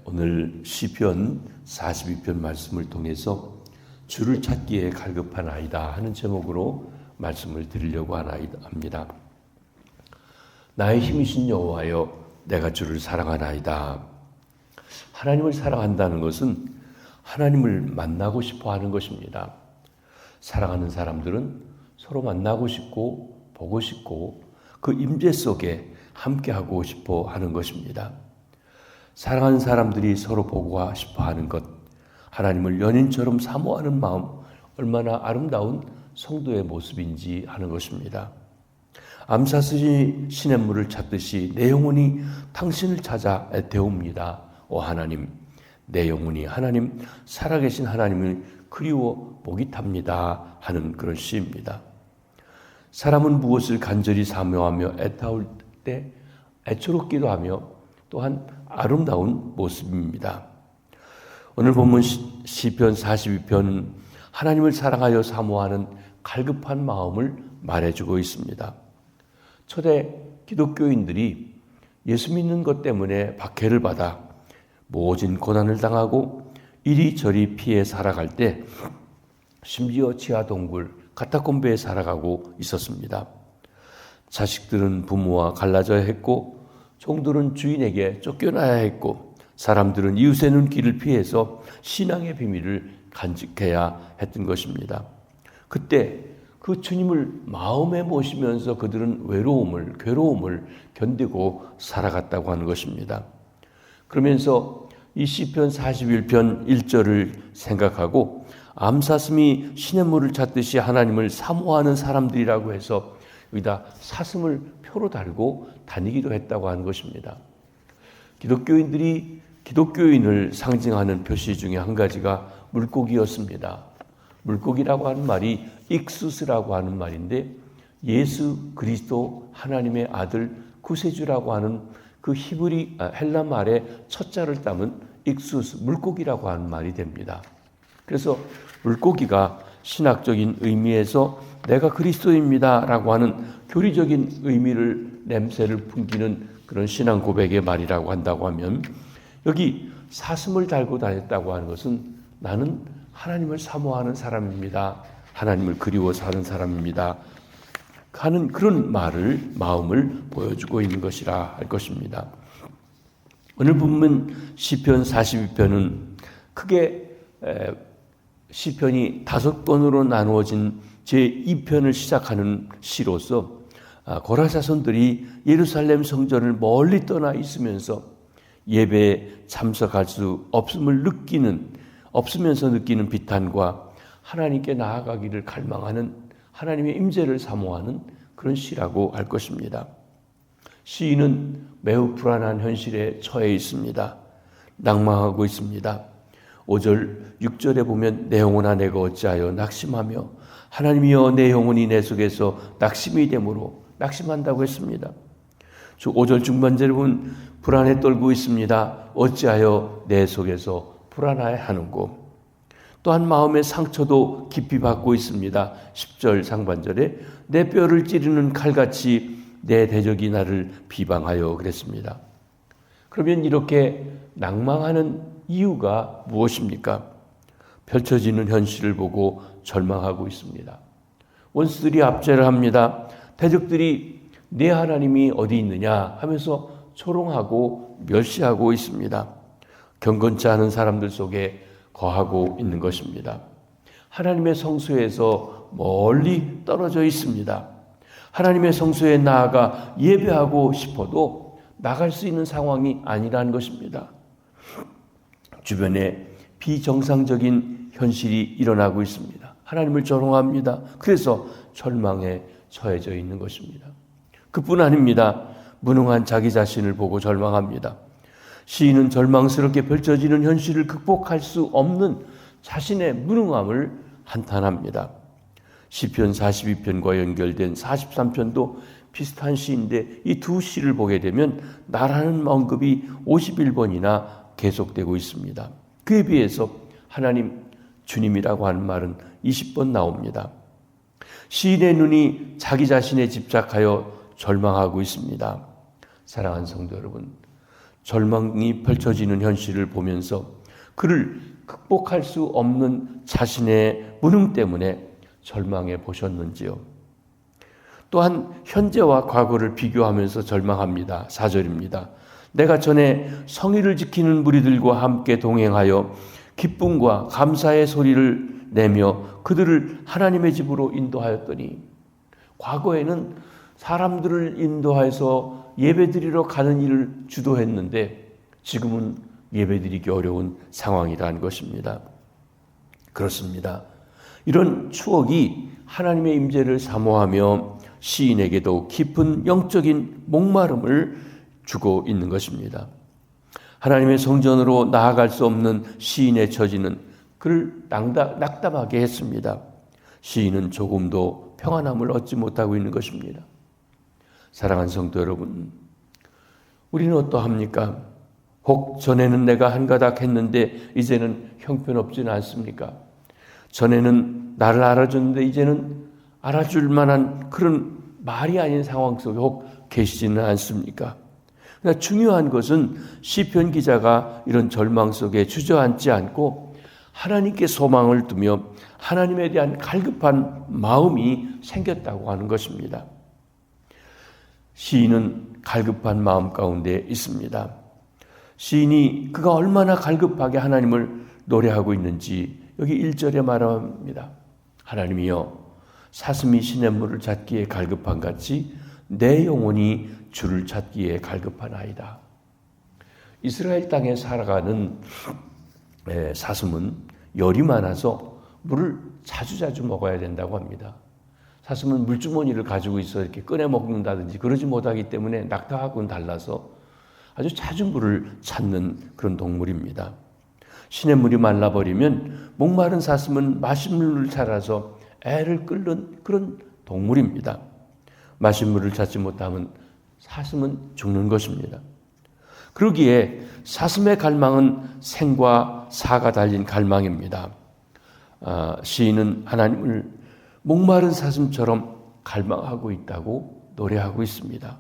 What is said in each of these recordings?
오늘 시편 42편 말씀을 통해서 주를 찾기에 갈급한 아이다 하는 제목으로 말씀을 드리려고 합니다. 나의 힘이신 여호와여, 내가 주를 사랑하나이다. 하나님을 사랑한다는 것은 하나님을 만나고 싶어 하는 것입니다. 사랑하는 사람들은 서로 만나고 싶고 보고 싶고 그 임재 속에 함께하고 싶어 하는 것입니다. 사랑하는 사람들이 서로 보고 싶어 하는 것, 하나님을 연인처럼 사모하는 마음, 얼마나 아름다운 성도의 모습인지 하는 것입니다. 암사스이 시냇물을 찾듯이 내 영혼이 당신을 찾아 애태웁니다. 오 하나님, 내 영혼이 하나님, 살아계신 하나님을 그리워 보기 탑니다 하는 그런 시입니다. 사람은 무엇을 간절히 사모하며 애타올 때 애처롭기도 하며 또한 아름다운 모습입니다. 오늘 본문 시편 42편은 하나님을 사랑하여 사모하는 갈급한 마음을 말해주고 있습니다. 초대 기독교인들이 예수 믿는 것 때문에 박해를 받아 모진 고난을 당하고 이리저리 피해 살아갈 때 심지어 지하 동굴 카타콤베에 살아가고 있었습니다. 자식들은 부모와 갈라져야 했고 종들은 주인에게 쫓겨나야 했고 사람들은 이웃의 눈길을 피해서 신앙의 비밀을 간직해야 했던 것입니다. 그때 그 주님을 마음에 모시면서 그들은 외로움을, 괴로움을 견디고 살아갔다고 하는 것입니다. 그러면서 이 시편 41편 1절을 생각하고 암사슴이 시냇물을 찾듯이 하나님을 사모하는 사람들이라고 해서 여기다 사슴을 표로 달고 다니기도 했다고 하는 것입니다. 기독교인들이 기독교인을 상징하는 표시 중에 한 가지가 물고기였습니다. 물고기라고 하는 말이 익수스라고 하는 말인데 예수 그리스도 하나님의 아들 구세주라고 하는 그 헬라 말의 첫 자를 따면 익수스, 물고기라고 하는 말이 됩니다. 그래서 물고기가 신학적인 의미에서 내가 그리스도입니다 라고 하는 교리적인 의미를 냄새를 풍기는 그런 신앙 고백의 말이라고 한다고 하면 여기 사슴을 달고 다녔다고 하는 것은 나는 하나님을 사모하는 사람입니다. 하나님을 그리워 사는 사람입니다. 하는 그런 마음을 보여주고 있는 것이라 할 것입니다. 오늘 본문 시편 42편은 크게 시편이 5권으로 나누어진 제2편을 시작하는 시로서 고라 자손들이 예루살렘 성전을 멀리 떠나 있으면서 예배에 참석할 수 없으면서 느끼는 비탄과 하나님께 나아가기를 갈망하는 하나님의 임재를 사모하는 그런 시라고 할 것입니다. 시인은 매우 불안한 현실에 처해 있습니다. 낭망하고 있습니다. 5절, 6절에 보면 내 영혼아 내가 어찌하여 낙심하며 하나님이여 내 영혼이 내 속에서 낙심이 되므로 낙심한다고 했습니다. 5절 중반절에 보면 불안에 떨고 있습니다. 어찌하여 내 속에서 불안하여 하는고. 또한 마음의 상처도 깊이 받고 있습니다. 10절 상반절에 내 뼈를 찌르는 칼같이 내 대적이 나를 비방하여 그랬습니다. 그러면 이렇게 낭망하는 이유가 무엇입니까? 펼쳐지는 현실을 보고 절망하고 있습니다. 원수들이 압제를 합니다. 대적들이 내 하나님이 어디 있느냐 하면서 조롱하고 멸시하고 있습니다. 경건치 않은 사람들 속에 거하고 있는 것입니다. 하나님의 성소에서 멀리 떨어져 있습니다. 하나님의 성소에 나아가 예배하고 싶어도 나갈 수 있는 상황이 아니라는 것입니다. 주변에 비정상적인 현실이 일어나고 있습니다. 하나님을 조롱합니다. 그래서 절망에 처해져 있는 것입니다. 그뿐 아닙니다. 무능한 자기 자신을 보고 절망합니다. 시인은 절망스럽게 펼쳐지는 현실을 극복할 수 없는 자신의 무능함을 한탄합니다. 시편 42편과 연결된 43편도 비슷한 시인데 이 두 시를 보게 되면 나라는 언급이 51번이나 계속되고 있습니다. 그에 비해서 하나님, 주님이라고 하는 말은 20번 나옵니다. 시인의 눈이 자기 자신에 집착하여 절망하고 있습니다. 사랑하는 성도 여러분, 절망이 펼쳐지는 현실을 보면서 그를 극복할 수 없는 자신의 무능 때문에 절망해 보셨는지요? 또한 현재와 과거를 비교하면서 절망합니다. 4절입니다. 내가 전에 성의를 지키는 무리들과 함께 동행하여 기쁨과 감사의 소리를 내며 그들을 하나님의 집으로 인도하였더니, 과거에는 사람들을 인도해서 예배드리러 가는 일을 주도했는데 지금은 예배드리기 어려운 상황이라는 것입니다. 그렇습니다. 이런 추억이 하나님의 임재를 사모하며 시인에게도 깊은 영적인 목마름을 주고 있는 것입니다. 하나님의 성전으로 나아갈 수 없는 시인의 처지는 그를 낙담하게 했습니다. 시인은 조금도 평안함을 얻지 못하고 있는 것입니다. 사랑하는 성도 여러분, 우리는 어떠합니까? 혹 전에는 내가 한가닥 했는데 이제는 형편없지는 않습니까? 전에는 나를 알아줬는데 이제는 알아줄 만한 그런 말이 아닌 상황 속에 혹 계시지는 않습니까? 그러나 중요한 것은 시편 기자가 이런 절망 속에 주저앉지 않고 하나님께 소망을 두며 하나님에 대한 갈급한 마음이 생겼다고 하는 것입니다. 시인은 갈급한 마음 가운데 있습니다. 시인이 그가 얼마나 갈급하게 하나님을 노래하고 있는지 여기 1절에 말합니다. 하나님이여, 사슴이 시냇물을 찾기에 갈급한 같이 내 영혼이 주를 찾기에 갈급하나이다. 이스라엘 땅에 살아가는 사슴은 열이 많아서 물을 자주자주 먹어야 된다고 합니다. 사슴은 물주머니를 가지고 있어 이렇게 꺼내 먹는다든지 그러지 못하기 때문에 낙타하고는 달라서 아주 자주 물을 찾는 그런 동물입니다. 시냇물이 말라버리면 목마른 사슴은 마실 물을 찾아서 애를 끓는 그런 동물입니다. 마실 물을 찾지 못하면 사슴은 죽는 것입니다. 그러기에 사슴의 갈망은 생과 사가 달린 갈망입니다. 시인은 하나님을 목마른 사슴처럼 갈망하고 있다고 노래하고 있습니다.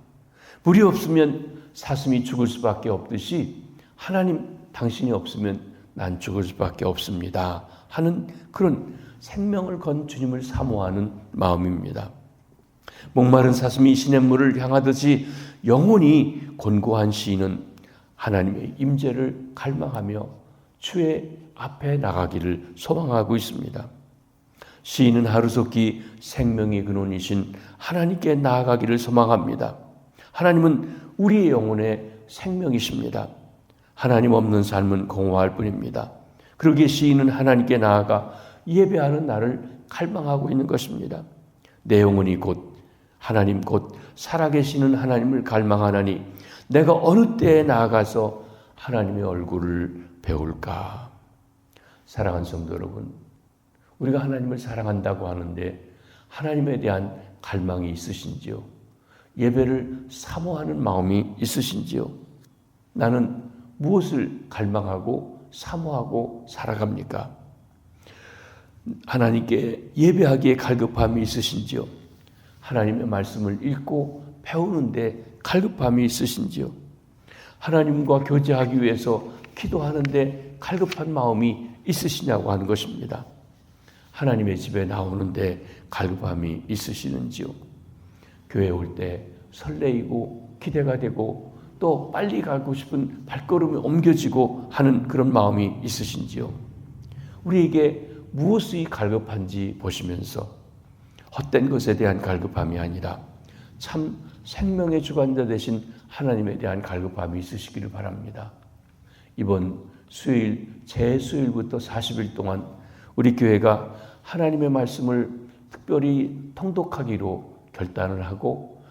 물이 없으면 사슴이 죽을 수밖에 없듯이 하나님 당신이 없으면 난 죽을 수밖에 없습니다 하는 그런 생명을 건 주님을 사모하는 마음입니다. 목마른 사슴이 시냇물을 향하듯이 영혼이 곤고한 시인은 하나님의 임재를 갈망하며 주의 앞에 나가기를 소망하고 있습니다. 시인은 하루속히 생명의 근원이신 하나님께 나아가기를 소망합니다. 하나님은 우리의 영혼의 생명이십니다. 하나님 없는 삶은 공허할 뿐입니다. 그러기에 시인은 하나님께 나아가 예배하는 날을 갈망하고 있는 것입니다. 내 영혼이 곧 하나님 곧 살아계시는 하나님을 갈망하나니 내가 어느 때에 나아가서 하나님의 얼굴을 배울까? 사랑하는 성도 여러분, 우리가 하나님을 사랑한다고 하는데 하나님에 대한 갈망이 있으신지요? 예배를 사모하는 마음이 있으신지요? 나는 무엇을 갈망하고 사모하고 살아갑니까? 하나님께 예배하기에 갈급함이 있으신지요? 하나님의 말씀을 읽고 배우는데 갈급함이 있으신지요? 하나님과 교제하기 위해서 기도하는데 갈급한 마음이 있으시냐고 하는 것입니다. 하나님의 집에 나오는데 갈급함이 있으시는지요? 교회 올 때 설레이고 기대가 되고 또 빨리 가고 싶은 발걸음이 옮겨지고 하는 그런 마음이 있으신지요? 우리에게 무엇이 갈급한지 보시면서 헛된 것에 대한 갈급함이 아니라 참 생명의 주관자 되신 하나님에 대한 갈급함이 있으시기를 바랍니다. 이번 수요일, 제수요일부터 40일 동안 우리 교회가 하나님의 말씀을 특별히 통독하기로 결단을 하고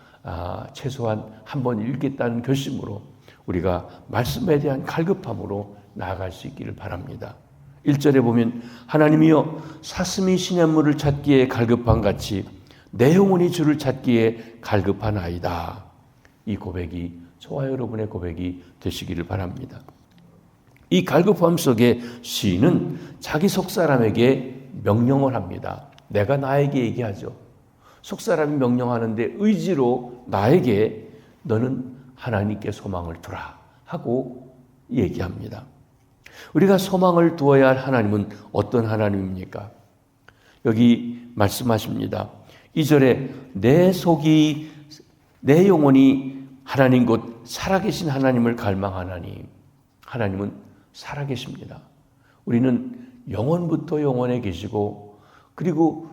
최소한 한 번 읽겠다는 결심으로 우리가 말씀에 대한 갈급함으로 나아갈 수 있기를 바랍니다. 1절에 보면 하나님이여 사슴이 시냇물을 찾기에 갈급한 같이 내 영혼이 주를 찾기에 갈급하나이다. 이 고백이 저와 여러분의 고백이 되시기를 바랍니다. 이 갈급함 속에 시인은 자기 속사람에게 명령을 합니다. 내가 나에게 얘기하죠. 속사람이 명령하는데 의지로 나에게 너는 하나님께 소망을 두라 하고 얘기합니다. 우리가 소망을 두어야 할 하나님은 어떤 하나님입니까? 여기 말씀하십니다. 2절에 내 속이 내 영혼이 하나님 곧 살아계신 하나님을 갈망하나니, 하나님은 살아계십니다. 우리는 영원부터 영원에 계시고 그리고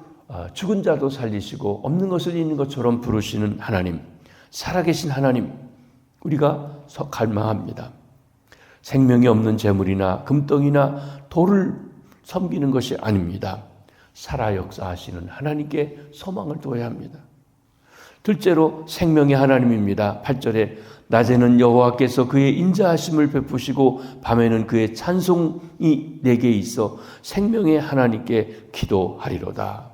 죽은 자도 살리시고 없는 것을 있는 것처럼 부르시는 하나님, 살아계신 하나님 우리가 갈망합니다. 생명이 없는 재물이나 금덩이나 돌을 섬기는 것이 아닙니다. 살아 역사하시는 하나님께 소망을 두어야 합니다. 둘째로 생명의 하나님입니다. 8절에 낮에는 여호와께서 그의 인자하심을 베푸시고 밤에는 그의 찬송이 내게 있어 생명의 하나님께 기도하리로다.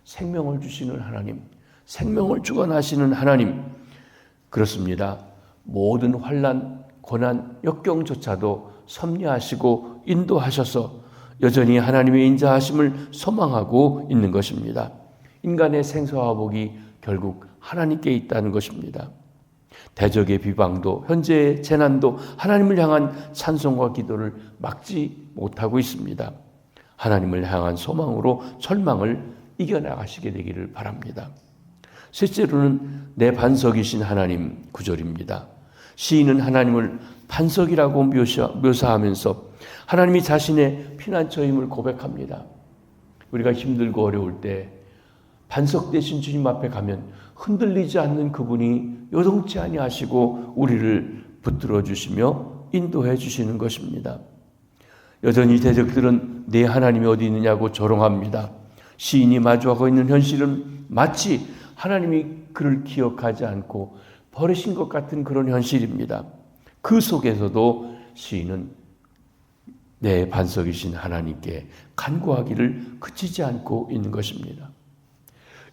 생명을 주시는 하나님, 생명을 주관하시는 하나님, 그렇습니다. 모든 환난, 고난, 역경조차도 섭리하시고 인도하셔서 여전히 하나님의 인자하심을 소망하고 있는 것입니다. 인간의 생사와 복이 결국 하나님께 있다는 것입니다. 대적의 비방도 현재의 재난도 하나님을 향한 찬송과 기도를 막지 못하고 있습니다. 하나님을 향한 소망으로 절망을 이겨나가시게 되기를 바랍니다. 셋째로는 내 반석이신 하나님 9절입니다. 시인은 하나님을 반석이라고 묘사하면서 하나님이 자신의 피난처임을 고백합니다. 우리가 힘들고 어려울 때 반석 되신 주님 앞에 가면 흔들리지 않는 그분이 요동치 아니하시고 우리를 붙들어 주시며 인도해 주시는 것입니다. 여전히 대적들은 내 하나님이 어디 있느냐고 조롱합니다. 시인이 마주하고 있는 현실은 마치 하나님이 그를 기억하지 않고 버리신 것 같은 그런 현실입니다. 그 속에서도 시인은 내 반석이신 하나님께 간구하기를 그치지 않고 있는 것입니다.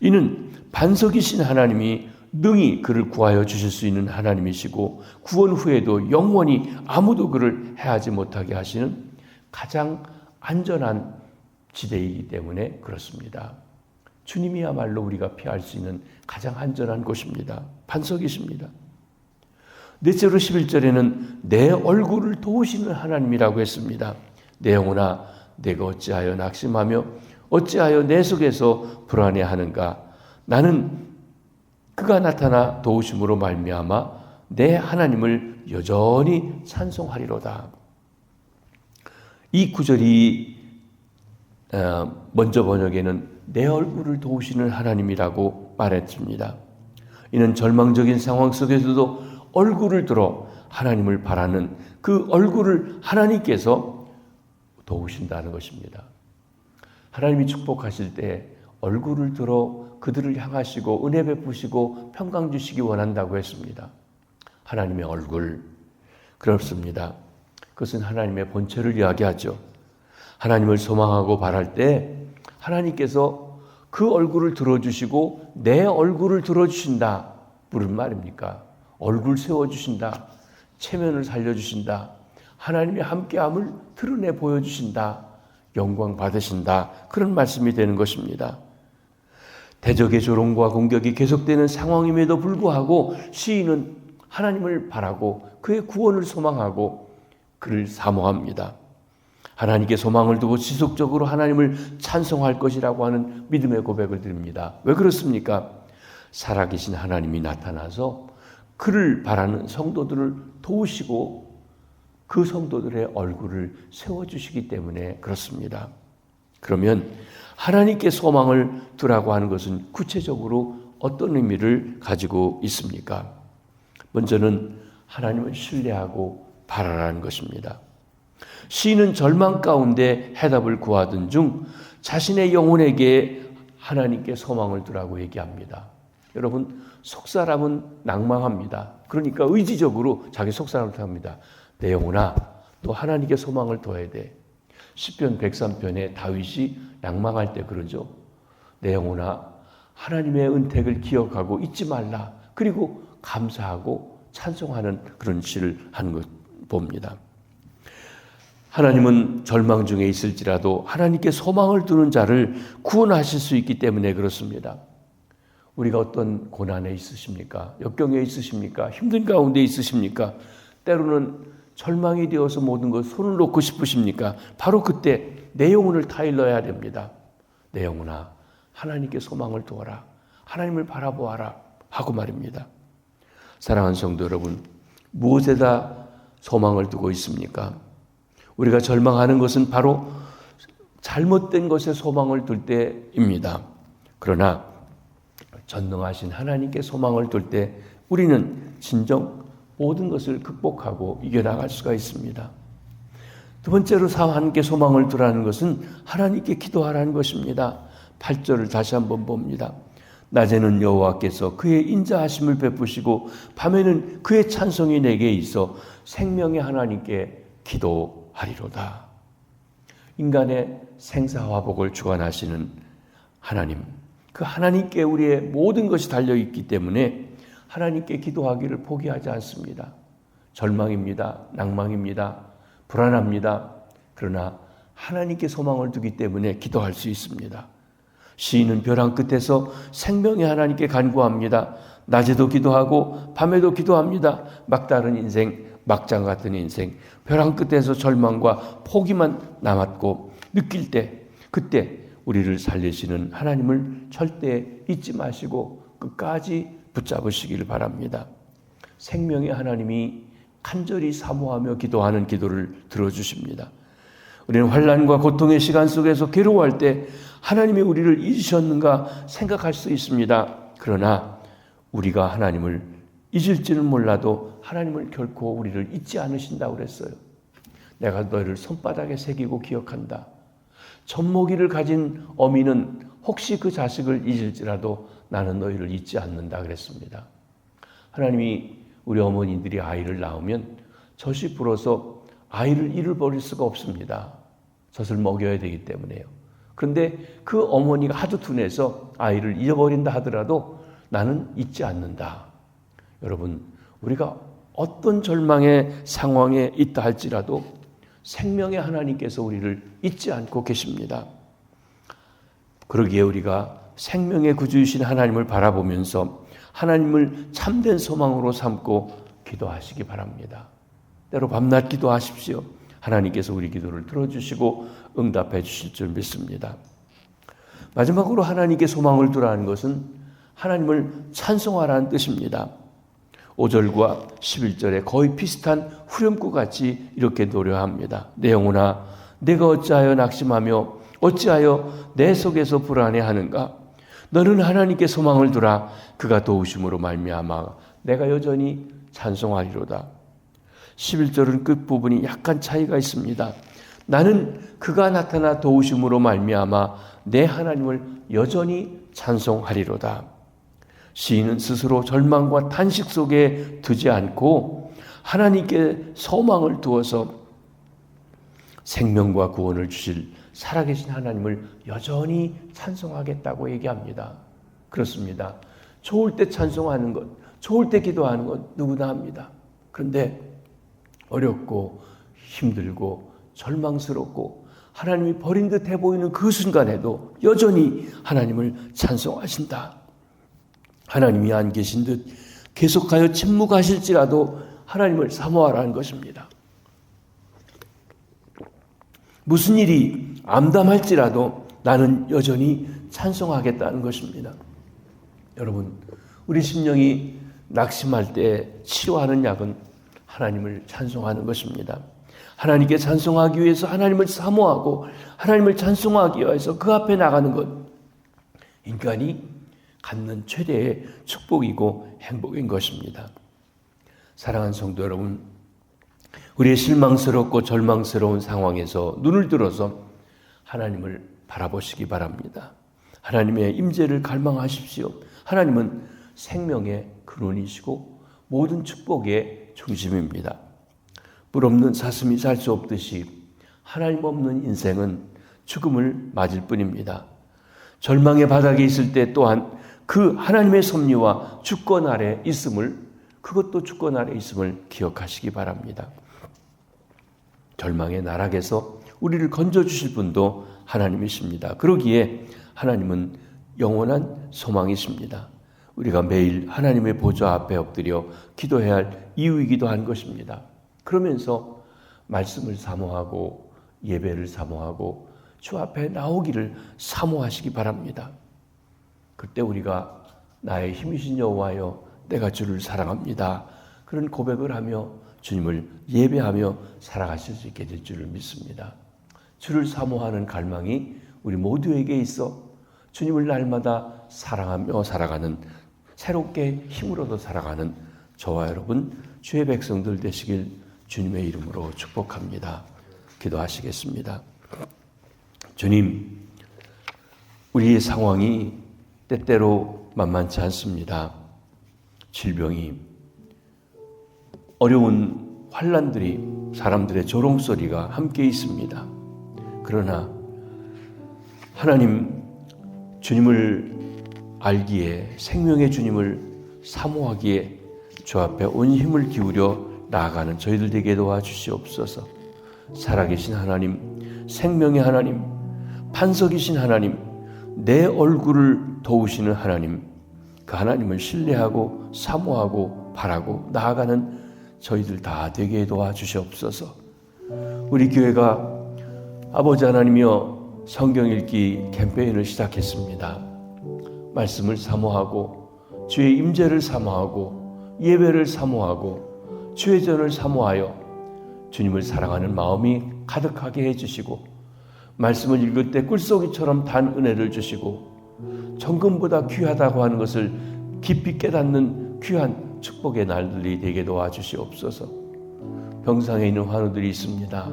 이는 반석이신 하나님이 능히 그를 구하여 주실 수 있는 하나님이시고 구원 후에도 영원히 아무도 그를 해하지 못하게 하시는 가장 안전한 지대이기 때문에 그렇습니다. 주님이야말로 우리가 피할 수 있는 가장 안전한 곳입니다. 반석이십니다. 넷째로 11절에는 내 얼굴을 도우시는 하나님이라고 했습니다. 내 영혼아 내가 어찌하여 낙심하며 어찌하여 내 속에서 불안해하는가. 나는 그가 나타나 도우심으로 말미암아 내 하나님을 여전히 찬송하리로다. 이 구절이 먼저 번역에는 내 얼굴을 도우시는 하나님이라고 말했습니다. 이는 절망적인 상황 속에서도 얼굴을 들어 하나님을 바라는 그 얼굴을 하나님께서 도우신다는 것입니다. 하나님이 축복하실 때 얼굴을 들어 그들을 향하시고 은혜 베푸시고 평강 주시기 원한다고 했습니다. 하나님의 얼굴, 그렇습니다. 그것은 하나님의 본체를 이야기하죠. 하나님을 소망하고 바랄 때 하나님께서 그 얼굴을 들어주시고 내 얼굴을 들어주신다. 무슨 말입니까? 얼굴 세워주신다. 체면을 살려주신다. 하나님의 함께함을 드러내 보여주신다. 영광 받으신다. 그런 말씀이 되는 것입니다. 대적의 조롱과 공격이 계속되는 상황임에도 불구하고 시인은 하나님을 바라고 그의 구원을 소망하고 그를 사모합니다. 하나님께 소망을 두고 지속적으로 하나님을 찬송할 것이라고 하는 믿음의 고백을 드립니다. 왜 그렇습니까? 살아계신 하나님이 나타나서 그를 바라는 성도들을 도우시고 그 성도들의 얼굴을 세워주시기 때문에 그렇습니다. 그러면 하나님께 소망을 두라고 하는 것은 구체적으로 어떤 의미를 가지고 있습니까? 먼저는 하나님을 신뢰하고 바라라는 것입니다. 시인은 절망 가운데 해답을 구하던 중 자신의 영혼에게 하나님께 소망을 두라고 얘기합니다. 여러분, 속사람은 낭망합니다. 그러니까 의지적으로 자기 속사람을 합니다. 내 영혼아, 너 하나님께 소망을 둬야 돼. 시편 103편에 다윗이 낭망할 때 그러죠. 내 영혼아, 하나님의 은택을 기억하고 잊지 말라. 그리고 감사하고 찬송하는 그런 시를 하는 것 봅니다. 하나님은 절망 중에 있을지라도 하나님께 소망을 두는 자를 구원하실 수 있기 때문에 그렇습니다. 우리가 어떤 고난에 있으십니까? 역경에 있으십니까? 힘든 가운데 있으십니까? 때로는 절망이 되어서 모든 것 손을 놓고 싶으십니까? 바로 그때 내 영혼을 타일러야 됩니다. 내 영혼아, 하나님께 소망을 두어라. 하나님을 바라보아라 하고 말입니다. 사랑하는 성도 여러분, 무엇에다 소망을 두고 있습니까? 우리가 절망하는 것은 바로 잘못된 것에 소망을 둘 때입니다. 그러나 전능하신 하나님께 소망을 둘 때 우리는 진정 모든 것을 극복하고 이겨나갈 수가 있습니다. 두 번째로 하나님께 소망을 두라는 것은 하나님께 기도하라는 것입니다. 8절을 다시 한번 봅니다. 낮에는 여호와께서 그의 인자하심을 베푸시고 밤에는 그의 찬송이 내게 있어 생명의 하나님께 기도하리로다. 인간의 생사화복을 주관하시는 하나님, 그 하나님께 우리의 모든 것이 달려있기 때문에 하나님께 기도하기를 포기하지 않습니다. 절망입니다. 낭망입니다. 불안합니다. 그러나 하나님께 소망을 두기 때문에 기도할 수 있습니다. 시인은 벼랑 끝에서 생명의 하나님께 간구합니다. 낮에도 기도하고 밤에도 기도합니다. 막다른 인생, 막장 같은 인생, 벼랑 끝에서 절망과 포기만 남았고 느낄 때, 그때 우리를 살리시는 하나님을 절대 잊지 마시고 끝까지 붙잡으시기를 바랍니다. 생명의 하나님이 간절히 사모하며 기도하는 기도를 들어주십니다. 우리는 환난과 고통의 시간 속에서 괴로워할 때 하나님이 우리를 잊으셨는가 생각할 수 있습니다. 그러나 우리가 하나님을 잊을지는 몰라도 하나님을 결코 우리를 잊지 않으신다고 그랬어요. 내가 너희를 손바닥에 새기고 기억한다. 젖먹이를 가진 어미는 혹시 그 자식을 잊을지라도 나는 너희를 잊지 않는다 그랬습니다. 하나님이 우리 어머니들이 아이를 낳으면 젖이 불어서 아이를 잃어버릴 수가 없습니다. 젖을 먹여야 되기 때문에요. 그런데 그 어머니가 하도 둔해서 아이를 잃어버린다 하더라도 나는 잊지 않는다. 여러분, 우리가 어떤 절망의 상황에 있다 할지라도 생명의 하나님께서 우리를 잊지 않고 계십니다. 그러기에 우리가 생명의 구주이신 하나님을 바라보면서 하나님을 참된 소망으로 삼고 기도하시기 바랍니다. 때로 밤낮 기도하십시오. 하나님께서 우리 기도를 들어주시고 응답해 주실 줄 믿습니다. 마지막으로 하나님께 소망을 두라는 것은 하나님을 찬송하라는 뜻입니다. 5절과 11절에 거의 비슷한 후렴구 같이 이렇게 노래합니다. 내 영혼아, 내가 어찌하여 낙심하며 어찌하여 내 속에서 불안해하는가? 너는 하나님께 소망을 두라. 그가 도우심으로 말미암아 내가 여전히 찬송하리로다. 11절은 끝부분이 약간 차이가 있습니다. 나는 그가 나타나 도우심으로 말미암아 내 하나님을 여전히 찬송하리로다. 시인은 스스로 절망과 탄식 속에 두지 않고 하나님께 소망을 두어서 생명과 구원을 주실 살아계신 하나님을 여전히 찬송하겠다고 얘기합니다. 그렇습니다. 좋을 때 찬송하는 것, 좋을 때 기도하는 것 누구나 합니다. 그런데 어렵고 힘들고 절망스럽고 하나님이 버린 듯해 보이는 그 순간에도 여전히 하나님을 찬송하신다. 하나님이 안 계신 듯 계속하여 침묵하실지라도 하나님을 사모하라는 것입니다. 무슨 일이 암담할지라도 나는 여전히 찬송하겠다는 것입니다. 여러분, 우리 심령이 낙심할 때 치료하는 약은 하나님을 찬송하는 것입니다. 하나님께 찬송하기 위해서 하나님을 사모하고 하나님을 찬송하기 위해서 그 앞에 나가는 것, 인간이 갖는 최대의 축복이고 행복인 것입니다. 사랑하는 성도 여러분, 우리의 실망스럽고 절망스러운 상황에서 눈을 들어서 하나님을 바라보시기 바랍니다. 하나님의 임재를 갈망하십시오. 하나님은 생명의 근원이시고 모든 축복의 중심입니다. 뿔 없는 사슴이 살 수 없듯이 하나님 없는 인생은 죽음을 맞을 뿐입니다. 절망의 바닥에 있을 때 또한 그 하나님의 섭리와 주권 아래 있음을, 그것도 주권 아래 있음을 기억하시기 바랍니다. 절망의 나락에서 우리를 건져주실 분도 하나님이십니다. 그러기에 하나님은 영원한 소망이십니다. 우리가 매일 하나님의 보좌 앞에 엎드려 기도해야 할 이유이기도 한 것입니다. 그러면서 말씀을 사모하고 예배를 사모하고 주 앞에 나오기를 사모하시기 바랍니다. 그때 우리가 나의 힘이신 여호와여 내가 주를 사랑합니다. 그런 고백을 하며 주님을 예배하며 살아가실 수 있게 될 줄을 믿습니다. 주를 사모하는 갈망이 우리 모두에게 있어 주님을 날마다 사랑하며 살아가는, 새롭게 힘으로도 살아가는 저와 여러분 주의 백성들 되시길 주님의 이름으로 축복합니다. 기도하시겠습니다. 주님, 우리의 상황이 때때로 만만치 않습니다. 질병이, 어려운 환난들이, 사람들의 조롱소리가 함께 있습니다. 그러나 하나님, 주님을 알기에, 생명의 주님을 사모하기에 주 앞에 온 힘을 기울여 나아가는 저희들 되게 도와주시옵소서. 살아계신 하나님, 생명의 하나님, 반석이신 하나님, 내 얼굴을 도우시는 하나님, 그 하나님을 신뢰하고 사모하고 바라고 나아가는 저희들 다 되게 도와주시옵소서. 우리 교회가 아버지 하나님이여 성경 읽기 캠페인을 시작했습니다. 말씀을 사모하고 주의 임재를 사모하고 예배를 사모하고 주의 전을 사모하여 주님을 사랑하는 마음이 가득하게 해주시고 말씀을 읽을 때 꿀송이처럼 단 은혜를 주시고 정금보다 귀하다고 하는 것을 깊이 깨닫는 귀한 축복의 날들이 되게 도와주시옵소서. 병상에 있는 환우들이 있습니다.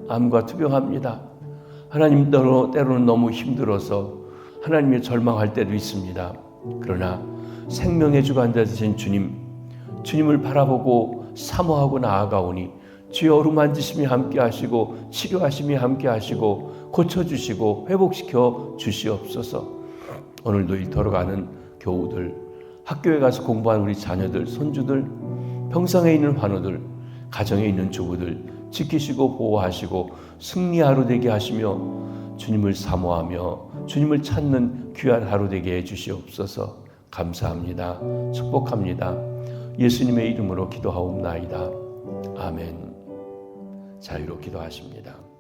암과 투병합니다. 하나님, 때로는 너무 힘들어서 하나님이 절망할 때도 있습니다. 그러나 생명의 주관자 되신 주님을 바라보고 사모하고 나아가오니 주의 어루만지심이 함께 하시고 치료하심이 함께 하시고 고쳐주시고 회복시켜 주시옵소서. 오늘도 일터로 가는 교우들, 학교에 가서 공부하는 우리 자녀들, 손주들, 병상에 있는 환우들, 가정에 있는 주부들 지키시고 보호하시고 승리 하루 되게 하시며 주님을 사모하며 주님을 찾는 귀한 하루 되게 해주시옵소서. 감사합니다. 축복합니다. 예수님의 이름으로 기도하옵나이다. 아멘. 자유로 기도하십니다.